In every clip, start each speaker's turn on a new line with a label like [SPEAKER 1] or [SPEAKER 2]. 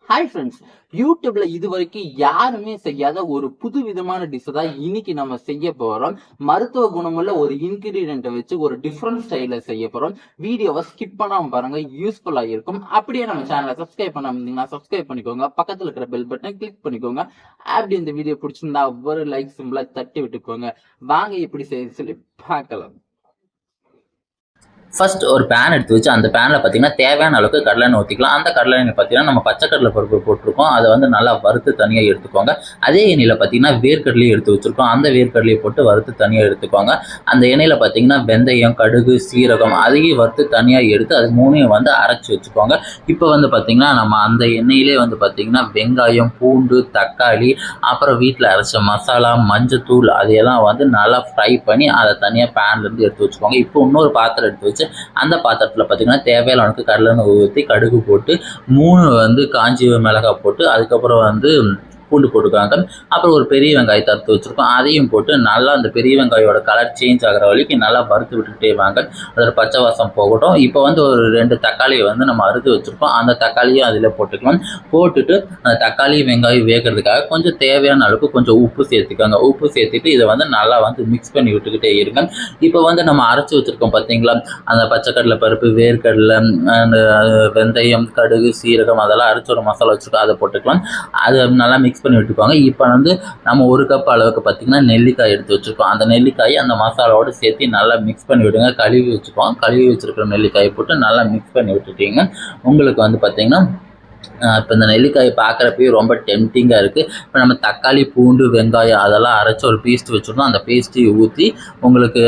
[SPEAKER 1] Hi friends, யூடியூப்ல இது வரைக்கும் யாருமே செய்யாத ஒரு புது விதமான டிஷ் தான் இன்னைக்கு நம்ம செய்ய போறோம். மருத்துவ குணமுள்ள ஒரு இன்கிரீடியன்ட்டை வச்சு ஒரு டிஃப்ரெண்ட் ஸ்டைல செய்ய போறோம். வீடியோவை ஸ்கிப் பண்ணாம பாருங்க, யூஸ்ஃபுல்லா இருக்கும். அப்படியே நம்ம சேனலை சப்ஸ்கிரைப் பண்ணாம இருந்தீங்கன்னா சப்ஸ்கிரைப் பண்ணிக்கோங்க, பக்கத்துல இருக்கிற பெல் பட்டனை கிளிக் பண்ணிக்கோங்க. அப்படி இந்த வீடியோ பிடிச்சிருந்தா ஒரு லைக் சிம்பிளா தட்டி விட்டுக்கோங்க. வாங்க எப்படி செய்ய சொல்லி பார்க்கலாம்.
[SPEAKER 2] ஃபர்ஸ்ட் ஒரு பேன் எடுத்து வச்சு அந்த பேனில் பார்த்தீங்கன்னா தேவையான அளவுக்கு கடலெண்ணெய் ஊற்றிக்கலாம். அந்த கடலெண்ணெய் பார்த்தீங்கன்னா நம்ம பச்சைக்கடலை பருப்பு போட்டிருக்கோம், அதை வந்து நல்லா வறுத்து தனியாக எடுத்துக்கோங்க. அதே எண்ணெயில் பார்த்தீங்கன்னா வேர்க்கடலையும் எடுத்து வச்சுருக்கோம், அந்த வேர்க்கடலையை போட்டு வறுத்து தனியாக எடுத்துக்கோங்க. அந்த எண்ணெயில் பார்த்தீங்கன்னா வெந்தயம், கடுகு, சீரகம் அதையும் வறுத்து தனியாக எடுத்து அது மூணையும் வந்து அரைச்சி வச்சுக்கோங்க. இப்போ வந்து பார்த்தீங்கன்னா நம்ம அந்த எண்ணெயிலே வந்து பார்த்தீங்கன்னா வெங்காயம், பூண்டு, தக்காளி, அப்புறம் வீட்டில் அரைச்ச மசாலா, மஞ்சத்தூள் அதையெல்லாம் வந்து நல்லா ஃப்ரை பண்ணி அதை தனியாக பேன்லேருந்து எடுத்து வச்சுக்கோங்க. இப்போ இன்னொரு பாத்திரம் எடுத்து வச்சு அந்த பாத்திரத்தில் பார்த்தீங்கன்னா தேவையான அளவுக்கு கடலெண்ணெய் ஊற்றி கடுகு போட்டு 3 வந்து காஞ்சி மிளகாய் போட்டு அதுக்கப்புறம் வந்து பூண்டு போட்டுக்காங்க. அப்புறம் ஒரு பெரிய வெங்காயத்தை அறுத்து வச்சுருக்கோம், அதையும் போட்டு நல்லா அந்த பெரிய வெங்காயோட கலர் சேஞ்ச் ஆகிற வரைக்கும் நல்லா வறுத்து விட்டுக்கிட்டே வாங்க. அதோட பச்சை வாசம் போகட்டும். இப்போ வந்து ஒரு 2 தக்காளியை வந்து நம்ம அறுத்து வச்சுருக்கோம், அந்த தக்காளியும் அதில் போட்டுக்கலாம். போட்டுட்டு அந்த தக்காளி வெங்காயம் வேகிறதுக்காக கொஞ்சம் தேவையான அளவுக்கு கொஞ்சம் உப்பு சேர்த்துக்காங்க. உப்பு சேர்த்துட்டு இதை வந்து நல்லா வந்து மிக்ஸ் பண்ணி விட்டுக்கிட்டே இருங்க. இப்போ வந்து நம்ம அரைச்சி வச்சுருக்கோம் பார்த்தீங்களா, அந்த பச்சைக்கடலை பருப்பு, வேர்க்கடலை, அந்த வெந்தயம், கடுகு, சீரகம் அதெல்லாம் அரைச்சி ஒரு மசாலா வச்சுருக்கோம், அதை போட்டுக்கலாம். அதை நல்லா மிக்ஸ் பண்ணி விட்டுக்குவாங்க. இப்போ வந்து நம்ம 1 கப் அளவுக்கு பார்த்தீங்கன்னா நெல்லிக்காய் எடுத்து வச்சுருக்கோம், அந்த நெல்லிக்காயை அந்த மசாலாவோடு சேர்த்து நல்லா மிக்ஸ் பண்ணி விடுங்க. கழுவி வச்சுக்குவோம், கழுவி வச்சுருக்கிற நெல்லிக்காயை போட்டு நல்லா மிக்ஸ் பண்ணி விட்டுட்டீங்க. உங்களுக்கு வந்து பார்த்தீங்கன்னா இப்போ இந்த நெல்லிக்காயை பார்க்குறப்பயே ரொம்ப டெம்டிங்காக இருக்குது. இப்போ நம்ம தக்காளி, பூண்டு, வெங்காயம் அதெல்லாம் அரைச்சி ஒரு பேஸ்ட் வச்சுருந்தோம், அந்த பேஸ்ட்டையும் ஊற்றி உங்களுக்கு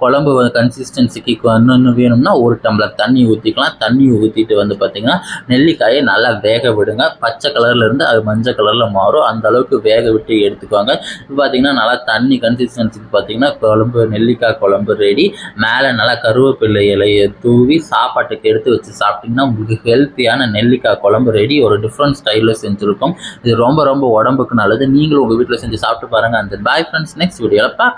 [SPEAKER 2] குழம்பு கன்சிஸ்டன்சிக்கு இன்னொன்று வேணும்னா 1 டம்ளர் தண்ணி ஊற்றிக்கலாம். தண்ணி ஊற்றிட்டு வந்து பார்த்திங்கன்னா நெல்லிக்காயை நல்லா வேக விடுங்க. பச்சை கலர்லேருந்து அது மஞ்சள் கலரில் மாறும், அந்த அளவுக்கு வேக விட்டு எடுத்துக்குவாங்க. இப்போ பார்த்திங்கன்னா நல்லா தண்ணி கன்சிஸ்டன்சிக்கு பார்த்திங்கன்னா நெல்லிக்காய் குழம்பு ரெடி. மேலே நல்லா கருவேப்பிலை இலையை தூவி சாப்பாட்டுக்கு எடுத்து வச்சு சாப்பிட்டிங்கன்னா உங்களுக்கு ஹெல்த்தியான நெல்லிக்காய் குழம்பு ரெடி. ஒரு டிஃப்ரெண்ட் ஸ்டைலில் செஞ்சுருக்கோம். இது ரொம்ப ரொம்ப உடம்புக்கு நல்லது. நீங்களும் உங்கள் வீட்டில் செஞ்சு சாப்பிட்டு பாருங்கள். அந்த பாய் ஃப்ரெண்ட்ஸ், நெக்ஸ்ட் வீடியோவில் பார்க்கலாம்.